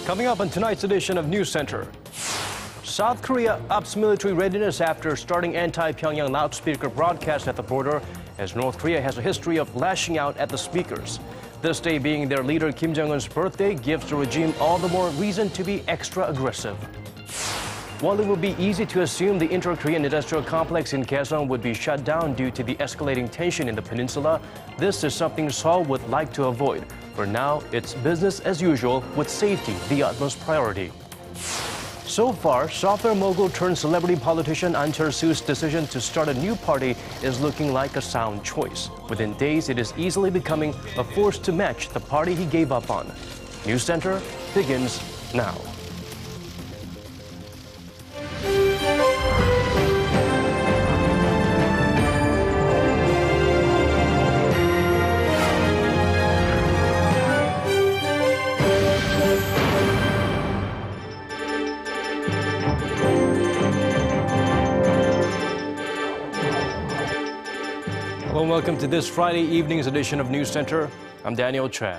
Coming up on tonight's edition of News Center. South Korea ups military readiness after starting anti-Pyongyang loudspeaker broadcast at the border, as North Korea has a history of lashing out at the speakers. This day being their leader Kim Jong-un's birthday gives the regime all the more reason to be extra aggressive. While it would be easy to assume the Korean Industrial Complex in Kaesong would be shut down due to the escalating tension in the peninsula, this is something Seoul would like to avoid. For now, it's business as usual, with safety the utmost priority. So far, software mogul turned celebrity politician An Cheol-soo's decision to start a new party is looking like a sound choice. Within days, it is easily becoming a force to match the party he gave up on. News Center begins now. Hello and welcome to this Friday evening's edition of News Center. I'm Daniel Choi.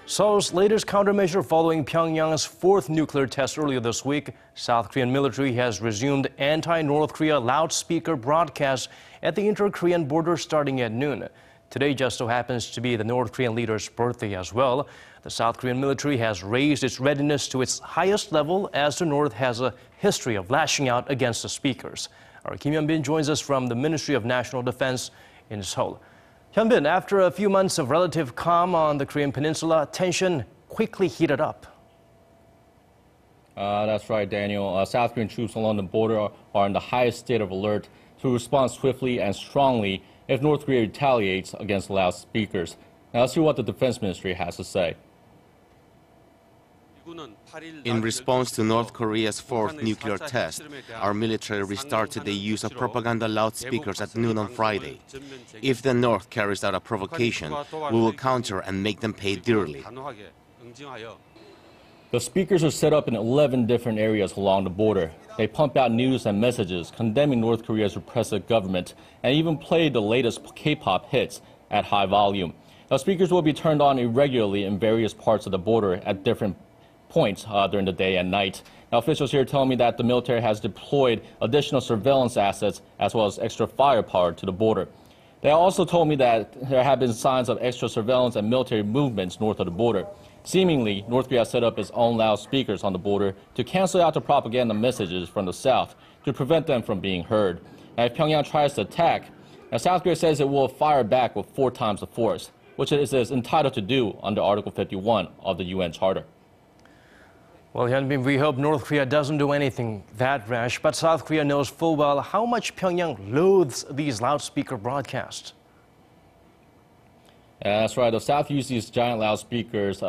Seoul's latest countermeasure following Pyongyang's fourth nuclear test earlier this week, South Korean military has resumed anti-North Korea loudspeaker broadcasts at the inter-Korean border starting at noon. Today just so happens to be the North Korean leader's birthday as well. The South Korean military has raised its readiness to its highest level as the North has a history of lashing out against the speakers. Our Kim Hyun-bin joins us from the Ministry of National Defense in Seoul. Hyun-bin, after a few months of relative calm on the Korean peninsula, tension quickly heated up. That's right, Daniel. South Korean troops along the border are in the highest state of alert to respond swiftly and strongly if North Korea retaliates against loudspeakers. Now let's see what the Defense Ministry has to say. In response to North Korea's fourth nuclear test, our military restarted the use of propaganda loudspeakers at noon on Friday. If the North carries out a provocation, we will counter and make them pay dearly. The speakers are set up in 11 different areas along the border. They pump out news and messages condemning North Korea's repressive government and even play the latest K-pop hits at high volume. Now, speakers will be turned on irregularly in various parts of the border at different points during the day and night. Now, officials here tell me that the military has deployed additional surveillance assets as well as extra firepower to the border. They also told me that there have been signs of extra surveillance and military movements north of the border. Seemingly, North Korea has set up its own loudspeakers on the border to cancel out the propaganda messages from the south to prevent them from being heard. Now, if Pyongyang tries to attack, now South Korea says it will fire back with 4 times the force, which it is entitled to do under Article 51 of the UN Charter. Well, Hyun-bin, we hope North Korea doesn't do anything that rash, but South Korea knows full well how much Pyongyang loathes these loudspeaker broadcasts. That's right. The South used these giant loudspeakers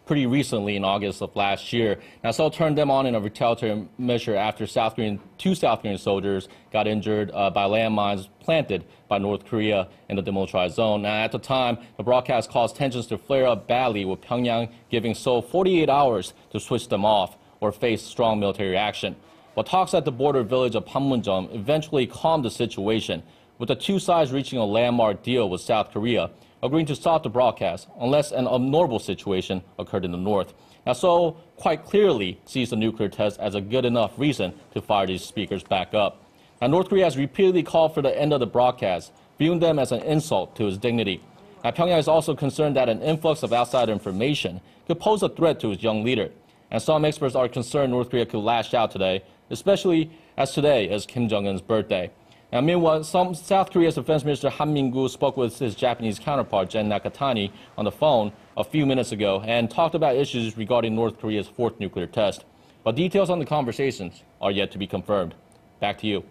pretty recently in August of last year. Now, Seoul turned them on in a retaliatory measure after two South Korean soldiers got injured by landmines planted by North Korea in the demilitarized zone. Now, at the time, the broadcast caused tensions to flare up badly, with Pyongyang giving Seoul 48 hours to switch them off or face strong military action. But talks at the border village of Panmunjom eventually calmed the situation, with the two sides reaching a landmark deal with South Korea, agreeing to stop the broadcast unless an abnormal situation occurred in the north. Now, Seoul quite clearly sees the nuclear test as a good enough reason to fire these speakers back up. Now, North Korea has repeatedly called for the end of the broadcast, viewing them as an insult to its dignity. Now, Pyongyang is also concerned that an influx of outside information could pose a threat to its young leader. And some experts are concerned North Korea could lash out today, especially as today is Kim Jong-un's birthday. Now, meanwhile, South Korea's Defense Minister Han Min-gu spoke with his Japanese counterpart, Jen Nakatani, on the phone a few minutes ago and talked about issues regarding North Korea's fourth nuclear test. But details on the conversations are yet to be confirmed. Back to you.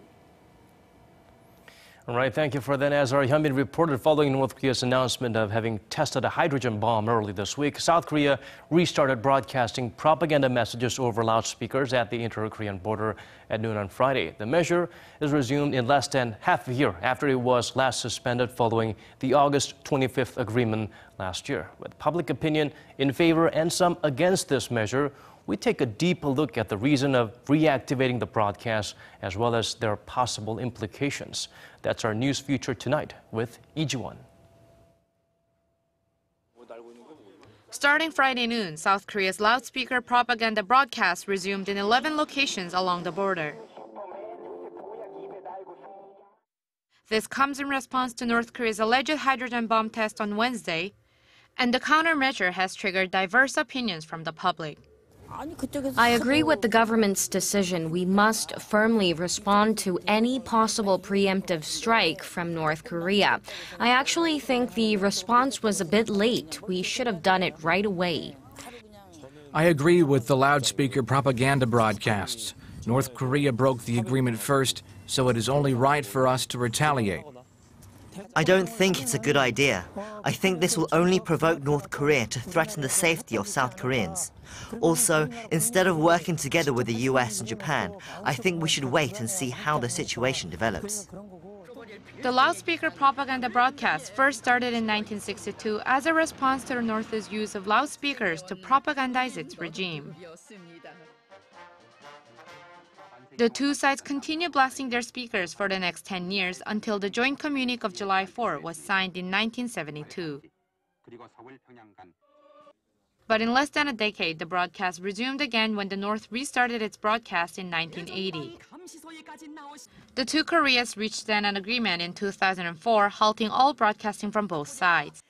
All right, thank you for that. As our Hyun-bin reported, following North Korea's announcement of having tested a hydrogen bomb early this week, South Korea restarted broadcasting propaganda messages over loudspeakers at the inter-Korean border at noon on Friday. The measure is resumed in less than half a year after it was last suspended following the August 25th agreement last year. With public opinion in favor and some against this measure, we take a deep look at the reason of reactivating the broadcast as well as their possible implications. That's our news feature tonight with Lee Ji-won. Starting Friday noon, South Korea's loudspeaker propaganda broadcasts resumed in 11 locations along the border. This comes in response to North Korea's alleged hydrogen bomb test on Wednesday, and the countermeasure has triggered diverse opinions from the public. I agree with the government's decision. We must firmly respond to any possible preemptive strike from North Korea. I actually think the response was a bit late. We should have done it right away. I agree with the loudspeaker propaganda broadcasts. North Korea broke the agreement first, so it is only right for us to retaliate. I don't think it's a good idea. I think this will only provoke North Korea to threaten the safety of South Koreans. Also, instead of working together with the US and Japan, I think we should wait and see how the situation develops. The loudspeaker propaganda broadcast first started in 1962 as a response to the North's use of loudspeakers to propagandize its regime. The two sides continued blasting their speakers for the next 10 years until the joint communique of July 4 was signed in 1972. But in less than a decade, the broadcast resumed again when the North restarted its broadcast in 1980. The two Koreas reached then an agreement in 2004, halting all broadcasting from both sides.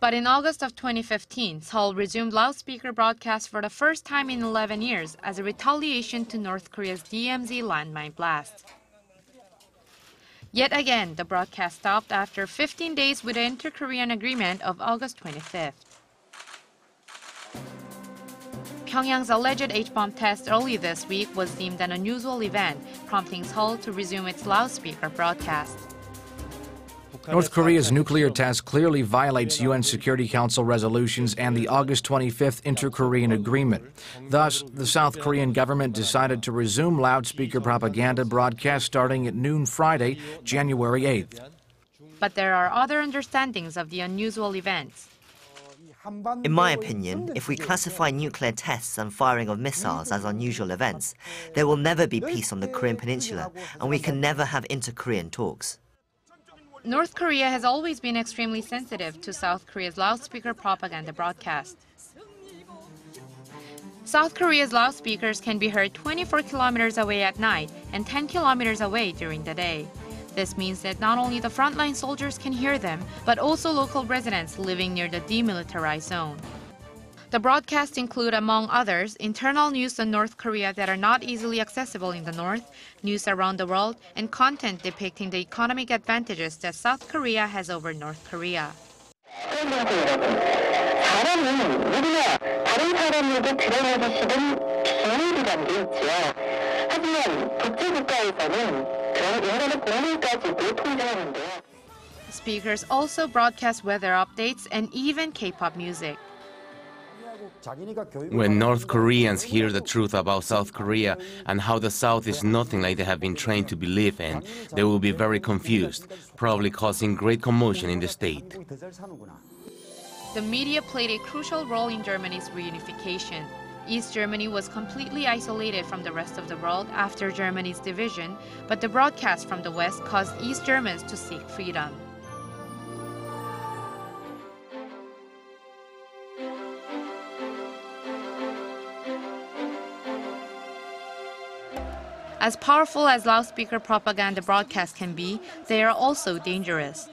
But in August of 2015, Seoul resumed loudspeaker broadcasts for the first time in 11 years as a retaliation to North Korea's DMZ landmine blast. Yet again, the broadcast stopped after 15 days with the inter-Korean agreement of August 25th. Pyongyang's alleged H-bomb test early this week was deemed an unusual event, prompting Seoul to resume its loudspeaker broadcast. North Korea's nuclear test clearly violates UN Security Council resolutions and the August 25th Inter-Korean Agreement. Thus, the South Korean government decided to resume loudspeaker propaganda broadcast starting at noon Friday, January 8th. But there are other understandings of the unusual events. In my opinion, if we classify nuclear tests and firing of missiles as unusual events, there will never be peace on the Korean peninsula, and we can never have inter-Korean talks. North Korea has always been extremely sensitive to South Korea's loudspeaker propaganda broadcast. South Korea's loudspeakers can be heard 24 kilometers away at night and 10 kilometers away during the day. This means that not only the frontline soldiers can hear them, but also local residents living near the demilitarized zone. The broadcasts include, among others, internal news on North Korea that are not easily accessible in the North, news around the world, and content depicting the economic advantages that South Korea has over North Korea. Speakers also broadcast weather updates and even K-pop music. When North Koreans hear the truth about South Korea and how the South is nothing like they have been trained to believe in, they will be very confused, probably causing great commotion in the state. The media played a crucial role in Germany's reunification. East Germany was completely isolated from the rest of the world after Germany's division, but the broadcast from the West caused East Germans to seek freedom. As powerful as loudspeaker propaganda broadcasts can be, they are also dangerous.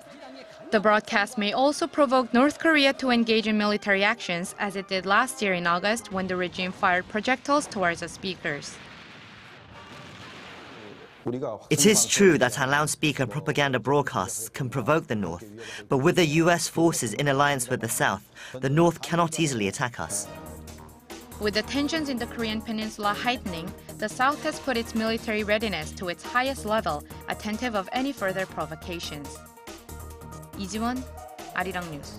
The broadcast may also provoke North Korea to engage in military actions, as it did last year in August when the regime fired projectiles towards the speakers. It is true that our loudspeaker propaganda broadcasts can provoke the North, but with the US forces in alliance with the South, the North cannot easily attack us. With the tensions in the Korean peninsula heightening, the South has put its military readiness to its highest level, attentive of any further provocations. 이지원, Arirang News.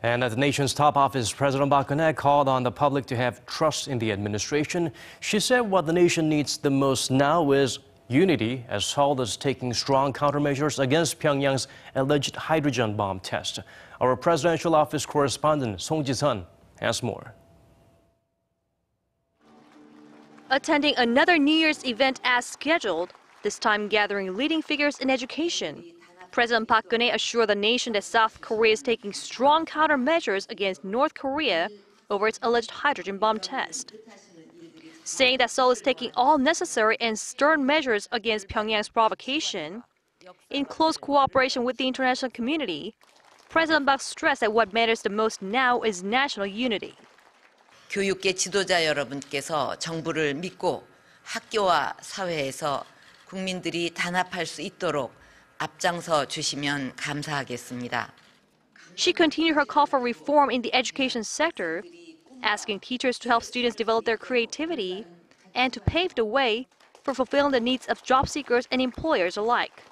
And at the nation's top office, President Park Geun-hye called on the public to have trust in the administration. She said what the nation needs the most now is unity, as Seoul is taking strong countermeasures against Pyongyang's alleged hydrogen bomb test. Our presidential office correspondent Song Ji-sun has more. Attending another New Year's event as scheduled, this time gathering leading figures in education. President Park Geun-hye assured the nation that South Korea is taking strong countermeasures against North Korea over its alleged hydrogen bomb test, saying that Seoul is taking all necessary and stern measures against Pyongyang's provocation. In close cooperation with the international community, President Park stressed that what matters the most now is national unity. 교육계 지도자 여러분께서 정부를 믿고 학교와 사회에서 국민들이 단합할 수 있도록 앞장서 주시면 감사하겠습니다. She continued her call for reform in the education sector, asking teachers to help students develop their creativity and to pave the way for fulfilling the needs of job seekers and employers alike.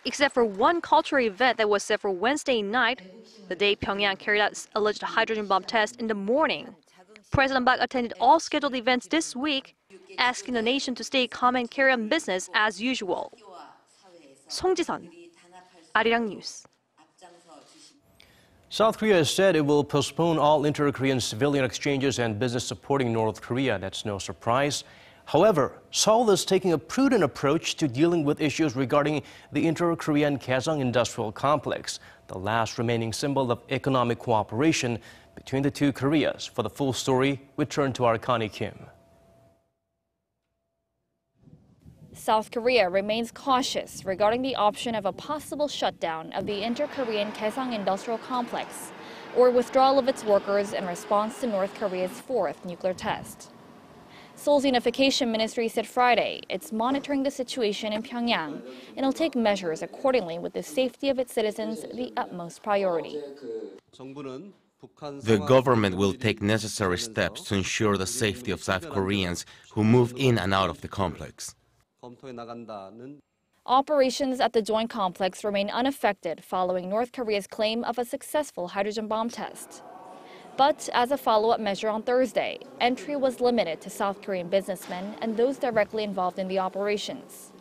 Except for one cultural event that was set for Wednesday night, the day Pyongyang carried out its alleged hydrogen bomb test in the morning, President Park attended all scheduled events this week, asking the nation to stay calm and carry on business as usual. 송지선, Arirang News. South Korea has said it will postpone all inter-Korean civilian exchanges and business supporting North Korea. That's no surprise. However, Seoul is taking a prudent approach to dealing with issues regarding the inter-Korean Kaesong Industrial Complex, the last remaining symbol of economic cooperation between the two Koreas. For the full story, we turn to our Connie Kim. South Korea remains cautious regarding the option of a possible shutdown of the inter-Korean Kaesong Industrial Complex or withdrawal of its workers in response to North Korea's fourth nuclear test. Seoul's Unification Ministry said Friday it's monitoring the situation in Pyongyang and will take measures accordingly with the safety of its citizens the utmost priority. The government will take necessary steps to ensure the safety of South Koreans who move in and out of the complex. Operations at the joint complex remain unaffected following North Korea's claim of a successful hydrogen bomb test. But as a follow-up measure on Thursday, entry was limited to South Korean businessmen and those directly involved in the operations.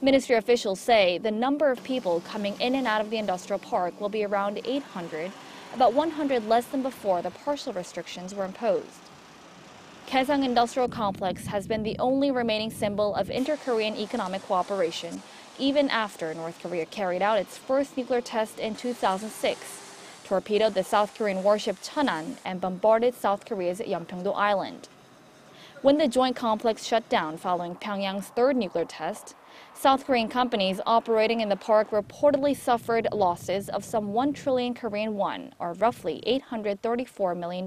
Ministry officials say the number of people coming in and out of the industrial park will be around 800, about 100 less than before the partial restrictions were imposed. Kaesong Industrial Complex has been the only remaining symbol of inter-Korean economic cooperation, even after North Korea carried out its first nuclear test in 2006, torpedoed the South Korean warship Cheonan, and bombarded South Korea's Yeonpyeong-do Island. When the joint complex shut down following Pyongyang's third nuclear test, South Korean companies operating in the park reportedly suffered losses of some 1 trillion Korean won, or roughly $834 million.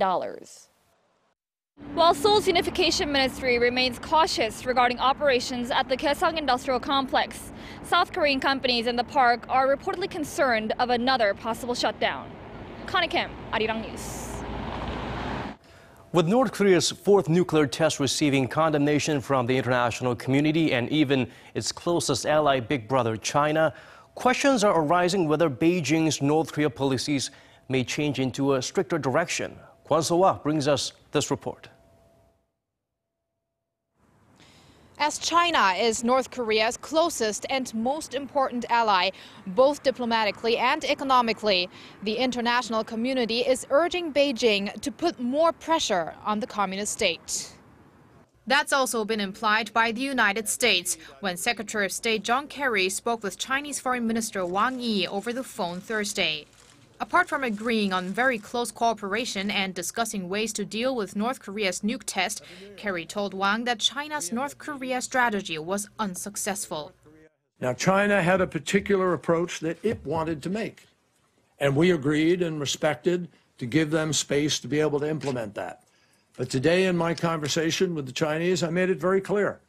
While Seoul's Unification Ministry remains cautious regarding operations at the Kaesong Industrial Complex, South Korean companies in the park are reportedly concerned of another possible shutdown. Connie Kim, Arirang News. With North Korea's fourth nuclear test receiving condemnation from the international community and even its closest ally, big brother China, questions are arising whether Beijing's North Korea policies may change into a stricter direction. Kwon So-hwa brings us this report. As China is North Korea's closest and most important ally, both diplomatically and economically, the international community is urging Beijing to put more pressure on the communist state. That's also been implied by the United States when Secretary of State John Kerry spoke with Chinese Foreign Minister Wang Yi over the phone Thursday. Apart from agreeing on very close cooperation and discussing ways to deal with North Korea's nuke test, Kerry told Wang that China's North Korea strategy was unsuccessful. Now, China had a particular approach that it wanted to make, and we agreed and respected to give them space to be able to implement that. But today in my conversation with the Chinese, I made it very clear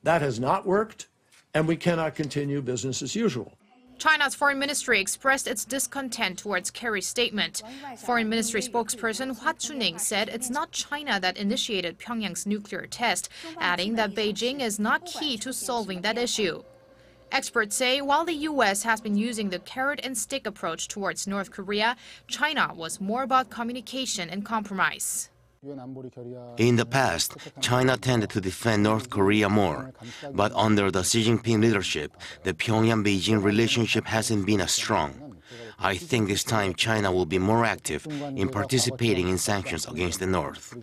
that has not worked, and we cannot continue business as usual. China's foreign ministry expressed its discontent towards Kerry's statement. Foreign ministry spokesperson Hwa Chuning said it's not China that initiated Pyongyang's nuclear test, adding that Beijing is not key to solving that issue. Experts say while the U.S. has been using the carrot and stick approach towards North Korea, China was more about communication and compromise. In the past, China tended to defend North Korea more, but under the Xi Jinping leadership, the Pyongyang-Beijing relationship hasn't been as strong. I think this time China will be more active in participating in sanctions against the North.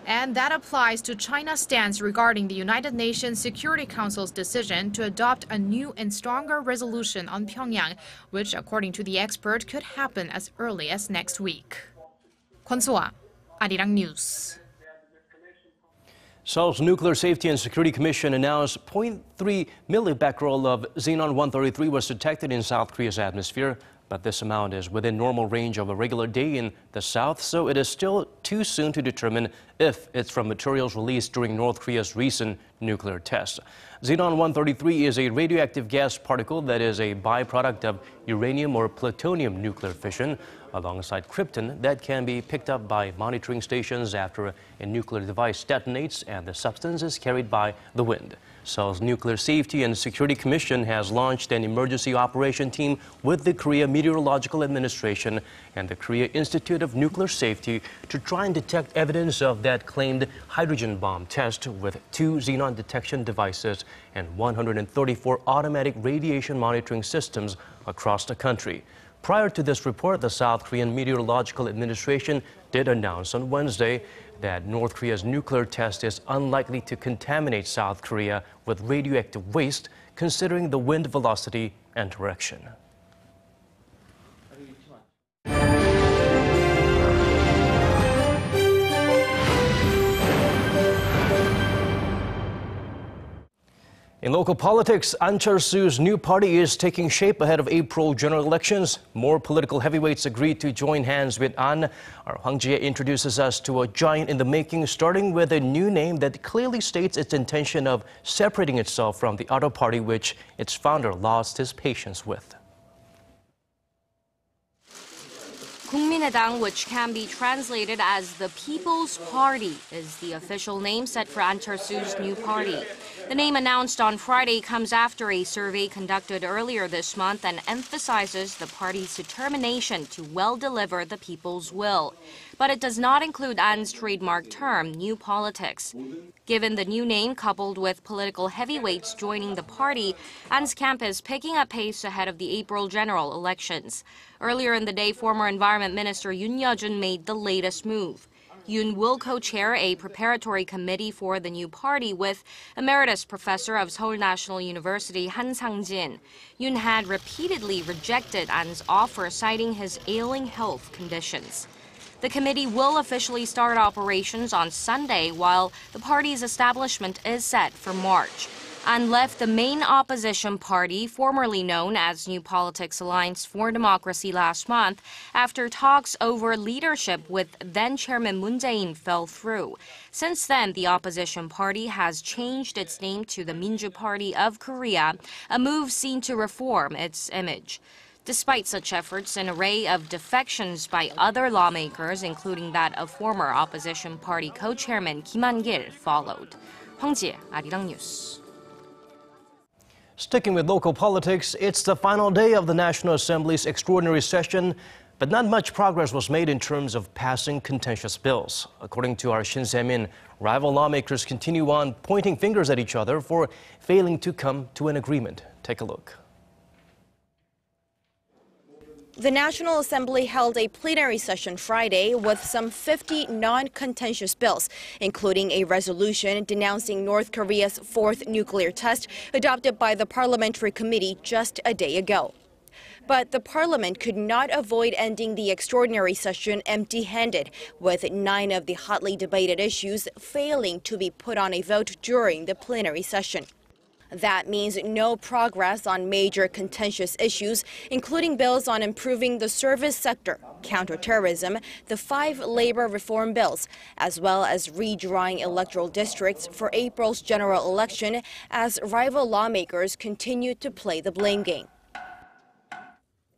And that applies to China's stance regarding the United Nations Security Council's decision to adopt a new and stronger resolution on Pyongyang, which, according to the expert, could happen as early as next week. Kwon So-ah, Arirang News. Seoul's Nuclear Safety and Security Commission announced 0.3 millibecquerel of xenon-133 was detected in South Korea's atmosphere. But this amount is within normal range of a regular day in the south, so it is still too soon to determine if it's from materials released during North Korea's recent nuclear tests. Xenon-133 is a radioactive gas particle that is a byproduct of uranium or plutonium nuclear fission, alongside krypton that can be picked up by monitoring stations after a nuclear device detonates and the substance is carried by the wind. Seoul's Nuclear Safety and Security Commission has launched an emergency operation team with the Korea Meteorological Administration and the Korea Institute of Nuclear Safety to try and detect evidence of that claimed hydrogen bomb test with 2 xenon detection devices and 134 automatic radiation monitoring systems across the country. Prior to this report, the South Korean Meteorological Administration did announce on Wednesday that North Korea's nuclear test is unlikely to contaminate South Korea with radioactive waste, considering the wind velocity and direction. In local politics, An Chol-soo's new party is taking shape ahead of April general elections. More political heavyweights agreed to join hands with An. Our Hwang Ji-hye introduces us to a giant in the making, starting with a new name that clearly states its intention of separating itself from the other party, which its founder lost his patience with. 국민의당, which can be translated as the People's Party, is the official name set for An Chol-soo's new party. The name announced on Friday comes after a survey conducted earlier this month and emphasizes the party's determination to well deliver the people's will. But it does not include An's trademark term, new politics. Given the new name coupled with political heavyweights joining the party, An's camp is picking up pace ahead of the April general elections. Earlier in the day, former Environment Minister Yoon Yeojun made the latest move. Yoon will co-chair a preparatory committee for the new party with Emeritus Professor of Seoul National University Han Sang-jin. Yoon had repeatedly rejected An's offer, citing his ailing health conditions. The committee will officially start operations on Sunday, while the party's establishment is set for March. An left the main opposition party, formerly known as New Politics Alliance for Democracy, last month after talks over leadership with then-Chairman Moon Jae-in fell through. Since then, the opposition party has changed its name to the Minju Party of Korea, a move seen to reform its image. Despite such efforts, an array of defections by other lawmakers, including that of former opposition party co-chairman Kim Han-gil, followed. Hwang Ji-hye, Arirang News. Sticking with local politics, it's the final day of the National Assembly's extraordinary session, but not much progress was made in terms of passing contentious bills. According to our Shin Se-min, rival lawmakers continue on pointing fingers at each other for failing to come to an agreement. Take a look. The National Assembly held a plenary session Friday with some 50 non-contentious bills, including a resolution denouncing North Korea's 4th nuclear test adopted by the Parliamentary Committee just a day ago. But the Parliament could not avoid ending the extraordinary session empty-handed, with 9 of the hotly debated issues failing to be put on a vote during the plenary session. That means no progress on major contentious issues, including bills on improving the service sector, counterterrorism, the 5 labor reform bills, as well as redrawing electoral districts for April's general election, as rival lawmakers continue to play the blame game.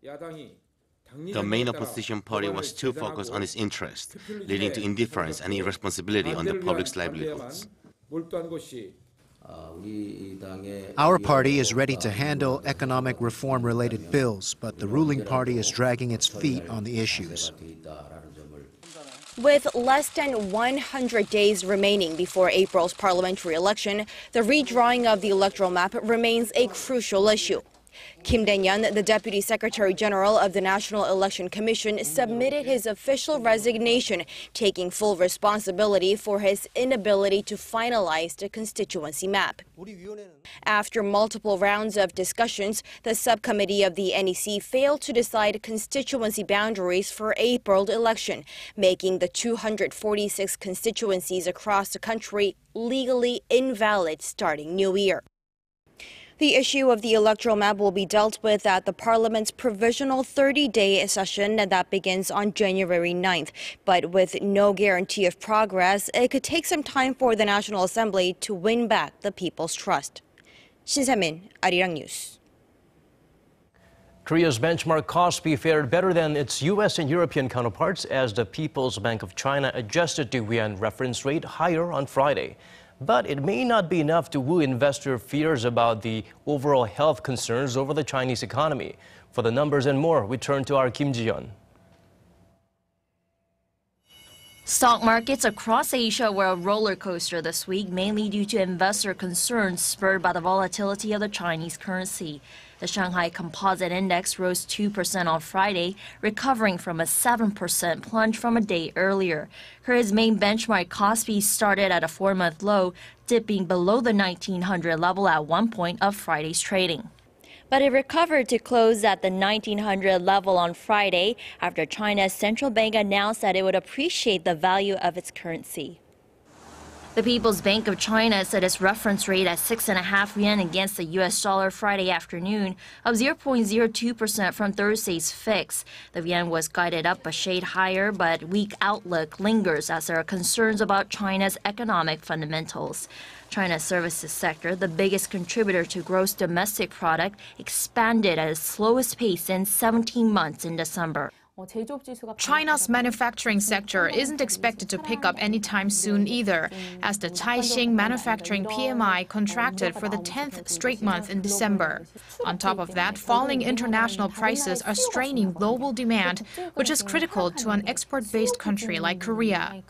The main opposition party was too focused on its interest, leading to indifference and irresponsibility on the public's livelihoods. Our party is ready to handle economic reform-related bills, but the ruling party is dragging its feet on the issues. With less than 100 days remaining before April's parliamentary election, the redrawing of the electoral map remains a crucial issue. Kim Dae-yeon, the Deputy Secretary General of the National Election Commission, submitted his official resignation, taking full responsibility for his inability to finalize the constituency map. After multiple rounds of discussions, the subcommittee of the NEC failed to decide constituency boundaries for April election, making the 246 constituencies across the country legally invalid starting New Year. The issue of the electoral map will be dealt with at the Parliament's provisional 30-day session that begins on January 9th. But with no guarantee of progress, it could take some time for the National Assembly to win back the people's trust. Shin Se-min, Arirang News. Korea's benchmark KOSPI fared better than its U.S. and European counterparts as the People's Bank of China adjusted the yuan reference rate higher on Friday. But it may not be enough to woo investor fears about the overall health concerns over the Chinese economy. For the numbers and more, we turn to our Kim Ji-yeon. Stock markets across Asia were a roller coaster this week, mainly due to investor concerns spurred by the volatility of the Chinese currency. The Shanghai Composite Index rose 2% on Friday, recovering from a 7% plunge from a day earlier. Korea's main benchmark KOSPI started at a 4-month low, dipping below the 1900 level at one point of Friday's trading. But it recovered to close at the 1900 level on Friday after China's central bank announced that it would appreciate the value of its currency. The People's Bank of China set its reference rate at 6.5 yuan against the U.S. dollar Friday afternoon, up 0.02% from Thursday's fix. The yuan was guided up a shade higher, but weak outlook lingers as there are concerns about China's economic fundamentals. China's services sector, the biggest contributor to gross domestic product, expanded at its slowest pace in 17 months in December. China's manufacturing sector isn't expected to pick up anytime soon either, as the Caixin manufacturing PMI contracted for the 10th straight month in December. On top of that, falling international prices are straining global demand, which is critical to an export-based country like Korea.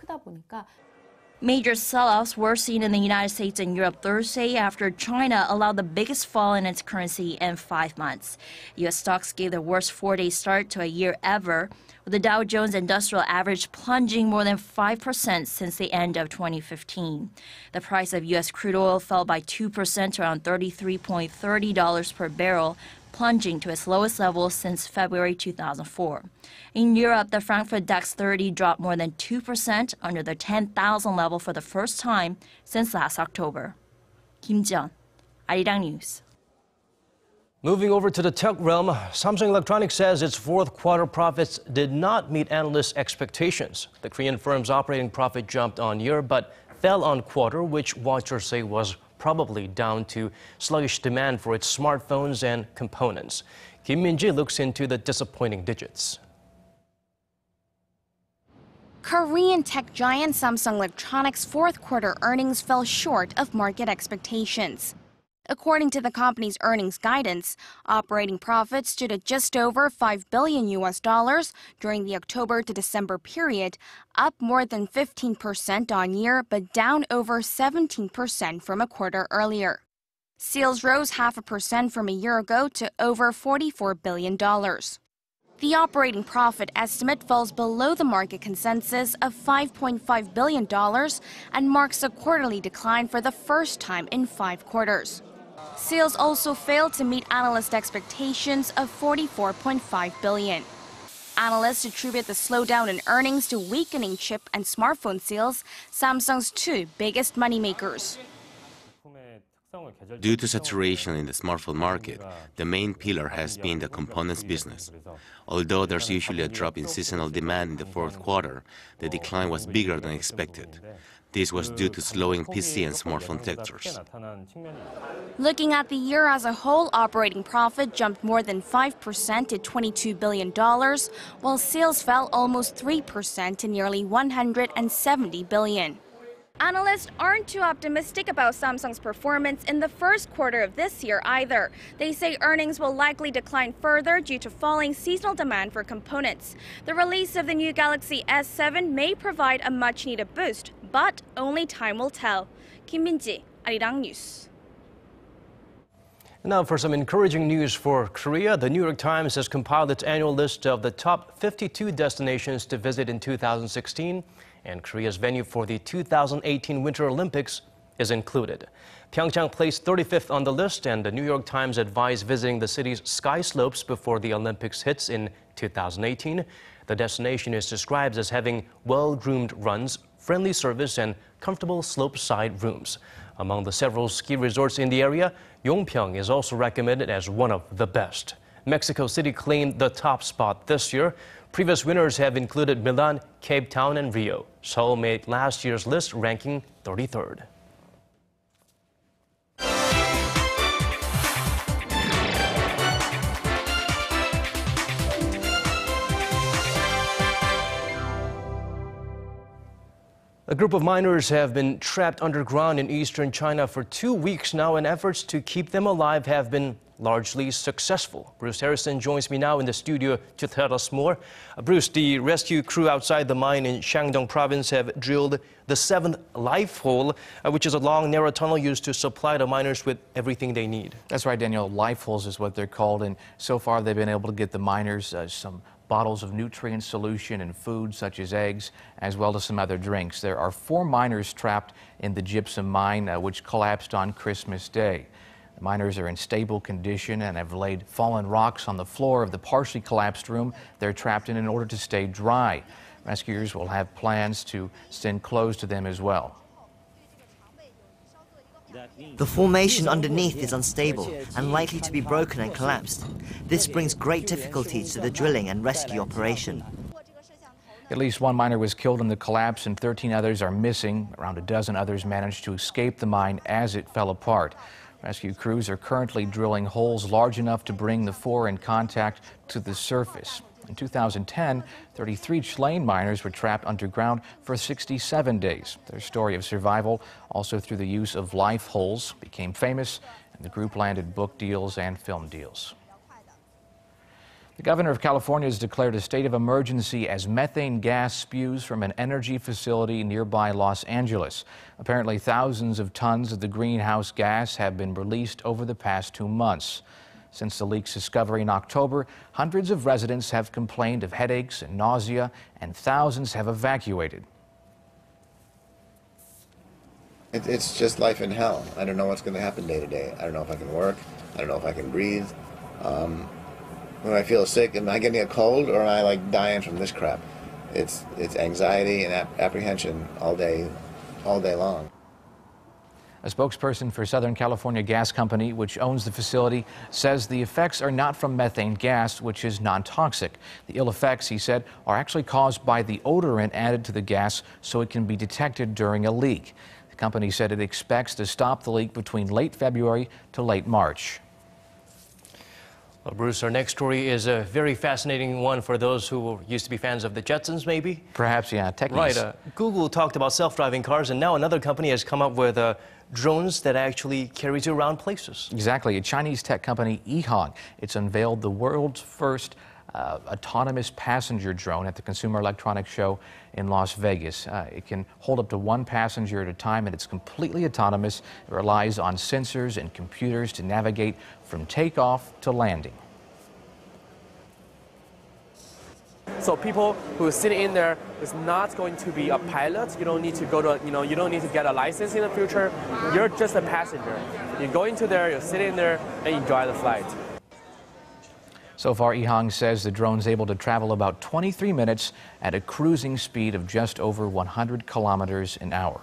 Major sell-offs were seen in the United States and Europe Thursday after China allowed the biggest fall in its currency in 5 months. U.S. stocks gave the worst 4-day start to a year ever, with the Dow Jones Industrial Average plunging more than 5% since the end of 2015. The price of U.S. crude oil fell by 2% to around $33.30 per barrel, plunging to its lowest level since February 2004. In Europe, the Frankfurt DAX 30 dropped more than 2% under the 10,000 level for the first time since last October. Kim Ji-yeon, Arirang News. Moving over to the tech realm, Samsung Electronics says its fourth quarter profits did not meet analysts' expectations. The Korean firm's operating profit jumped on year but fell on quarter, which watchers say was probably down to sluggish demand for its smartphones and components. Kim Min-ji looks into the disappointing digits. Korean tech giant Samsung Electronics' fourth quarter earnings fell short of market expectations. According to the company's earnings guidance, operating profits stood at just over $5 billion during the October to December period, up more than 15% on year, but down over 17% from a quarter earlier. Sales rose 0.5% from a year ago to over $44 billion. The operating profit estimate falls below the market consensus of $5.5 billion and marks a quarterly decline for the first time in 5 quarters. Sales also failed to meet analyst expectations of $44.5 billion. Analysts attribute the slowdown in earnings to weakening chip and smartphone sales, Samsung's 2 biggest moneymakers. Due to saturation in the smartphone market, the main pillar has been the components business. Although there's usually a drop in seasonal demand in the fourth quarter, the decline was bigger than expected. This was due to slowing PC and smartphone sectors. Looking at the year as a whole, operating profit jumped more than 5% to $22 billion, while sales fell almost 3% to nearly $170 billion. Analysts aren't too optimistic about Samsung's performance in the first quarter of this year either. They say earnings will likely decline further due to falling seasonal demand for components. The release of the new Galaxy S7 may provide a much-needed boost, but only time will tell. Kim Min-ji, Arirang News. Now for some encouraging news for Korea. The New York Times has compiled its annual list of the top 52 destinations to visit in 2016, and Korea's venue for the 2018 Winter Olympics is included. Pyeongchang placed 35th on the list, and the New York Times advised visiting the city's sky slopes before the Olympics hits in 2018. The destination is described as having well-groomed runs, friendly service, and comfortable slope-side rooms. Among the several ski resorts in the area, Yongpyeong is also recommended as one of the best. Mexico City claimed the top spot this year. Previous winners have included Milan, Cape Town, and Rio. Seoul made last year's list, ranking 33rd. A group of miners have been trapped underground in eastern China for 2 weeks now, and efforts to keep them alive have been largely successful. Bruce Harrison joins me now in the studio to tell us more. Bruce, the rescue crew outside the mine in Shandong province have drilled the 7th life hole, which is a long, narrow tunnel used to supply the miners with everything they need. That's right, Daniel. Life holes is what they're called, and so far they've been able to get the miners some bottles of nutrient solution and food such as eggs, as well as some other drinks. There are 4 miners trapped in the gypsum mine, which collapsed on Christmas Day. The miners are in stable condition and have laid fallen rocks on the floor of the partially collapsed room they're trapped in order to stay dry. Rescuers will have plans to send clothes to them as well. The formation underneath is unstable and likely to be broken and collapsed. This brings great difficulties to the drilling and rescue operation. At least 1 miner was killed in the collapse and 13 others are missing. Around a dozen others managed to escape the mine as it fell apart. Rescue crews are currently drilling holes large enough to bring the 4 in contact to the surface. In 2010, 33 Chilean miners were trapped underground for 67 days. Their story of survival, also through the use of life holes, became famous, and the group landed book deals and film deals. The governor of California has declared a state of emergency as methane gas spews from an energy facility nearby Los Angeles. Apparently, thousands of tons of the greenhouse gas have been released over the past 2 months. Since the leak's discovery in October, hundreds of residents have complained of headaches and nausea, and thousands have evacuated. It's just life in hell. I don't know what's going to happen day to day. I don't know if I can work. I don't know if I can breathe. When I feel sick, am I getting a cold or am I like dying from this crap? It's anxiety and apprehension all day long. A spokesperson for Southern California Gas Company, which owns the facility, says the effects are not from methane gas, which is non-toxic. The ill effects, he said, are actually caused by the odorant added to the gas so it can be detected during a leak. The company said it expects to stop the leak between late February to late March. Well, Bruce, our next story is a very fascinating one for those who used to be fans of the Jetsons, maybe? Perhaps, yeah, techies. Right. Google talked about self-driving cars, and now another company has come up with drones that actually carries you around places. Exactly. A Chinese tech company, Ehang, it's unveiled the world's first autonomous passenger drone at the Consumer Electronics Show in Las Vegas. It can hold up to 1 passenger at a time, and it's completely autonomous. It relies on sensors and computers to navigate from takeoff to landing. So people who are sitting in there is not going to be a pilot. You don't need to go to, you don't need to get a license in the future. You're just a passenger. You go into there, you sit in there, and enjoy the flight. So far, Ehang says the drone's able to travel about 23 minutes at a cruising speed of just over 100 kilometers an hour.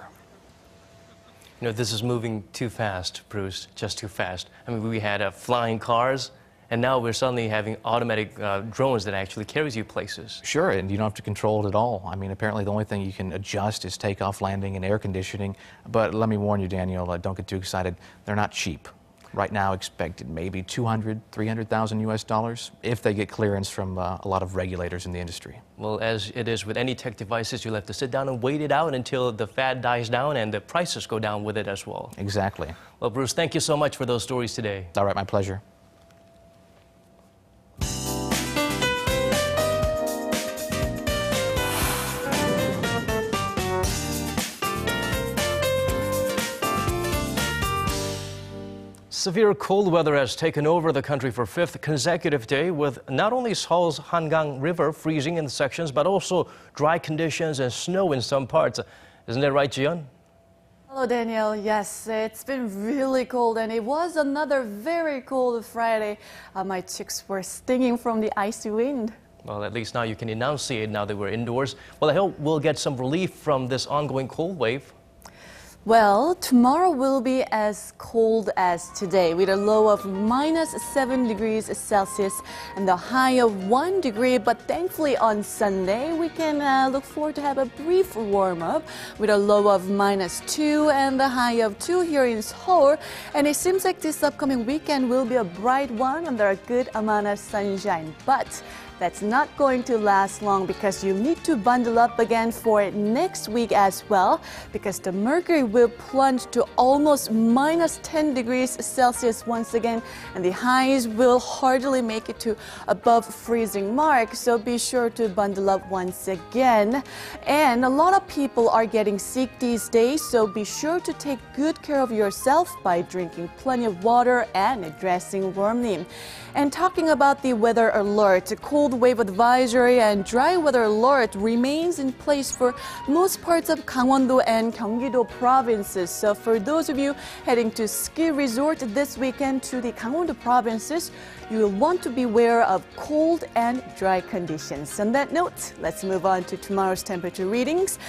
You know, this is moving too fast, Bruce, just too fast. I mean, we had flying cars, and now we're suddenly having automatic drones that actually carries you places. Sure, and you don't have to control it at all. I mean, apparently the only thing you can adjust is takeoff, landing, and air conditioning. But let me warn you, Daniel, don't get too excited. They're not cheap. Right now, expected maybe $200,000, $300,000 US if they get clearance from a lot of regulators in the industry. Well, as it is with any tech devices, you'll have to sit down and wait it out until the fad dies down and the prices go down with it as well. Exactly. Well, Bruce, thank you so much for those stories today. All right, my pleasure. Severe cold weather has taken over the country for fifth consecutive day, with not only Seoul's Hangang River freezing in sections, but also dry conditions and snow in some parts. Isn't that right, Jiyeon? Hello, Daniel. Yes, it's been really cold, and it was another very cold Friday. My cheeks were stinging from the icy wind. Well, at least now you can enunciate now that we're indoors. Well, I hope we'll get some relief from this ongoing cold wave. Well, tomorrow will be as cold as today, with a low of -7 degrees Celsius and the high of 1 degree. But thankfully on Sunday, we can look forward to have a brief warm-up with a low of -2 and the high of 2 here in Seoul. And it seems like this upcoming weekend will be a bright one under a good amount of sunshine. But that's not going to last long, because you need to bundle up again for next week as well, because the mercury will plunge to almost -10 degrees Celsius once again, and the highs will hardly make it to above freezing mark. So be sure to bundle up once again. And a lot of people are getting sick these days, so be sure to take good care of yourself by drinking plenty of water and dressing warmly. And talking about the weather alert, cold wave advisory and dry weather alert remains in place for most parts of Gangwon-do and Gyeonggi-do provinces. So for those of you heading to ski resort this weekend to the Gangwon-do provinces, you will want to be aware of cold and dry conditions. On that note, let's move on to tomorrow's temperature readings.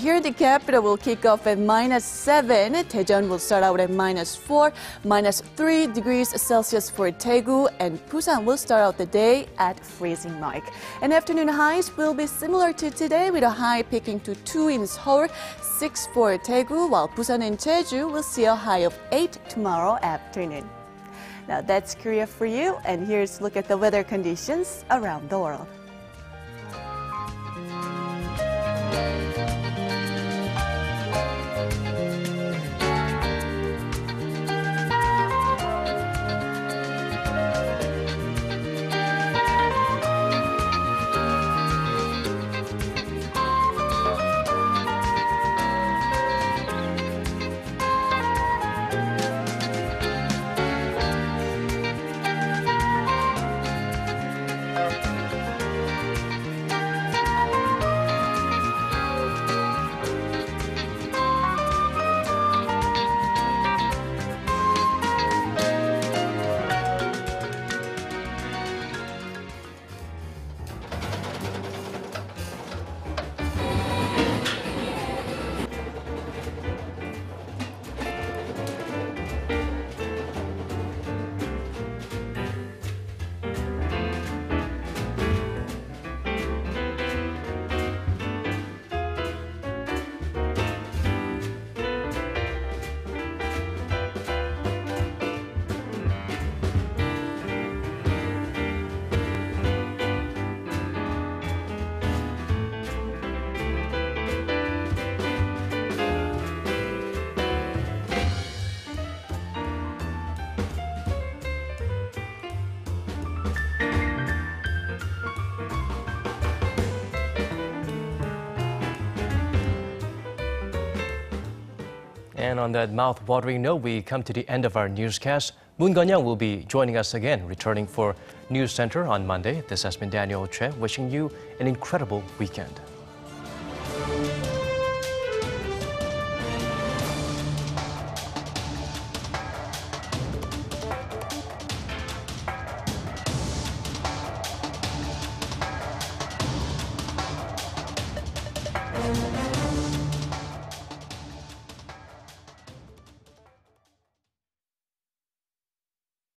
Here in the capital, we'll kick off at -7. Daejeon will start out at -4, -3 degrees Celsius for Daegu, and Busan will start out the day at freezing mark. And afternoon highs will be similar to today, with a high peaking to 2 in Seoul, 6 for Daegu, while Busan and Jeju will see a high of 8 tomorrow afternoon. Now that's Korea for you, and here's a look at the weather conditions around the world. And on that mouth-watering note, we come to the end of our newscast. Moon Geon-young will be joining us again, returning for News Center on Monday. This has been Daniel Che, wishing you an incredible weekend.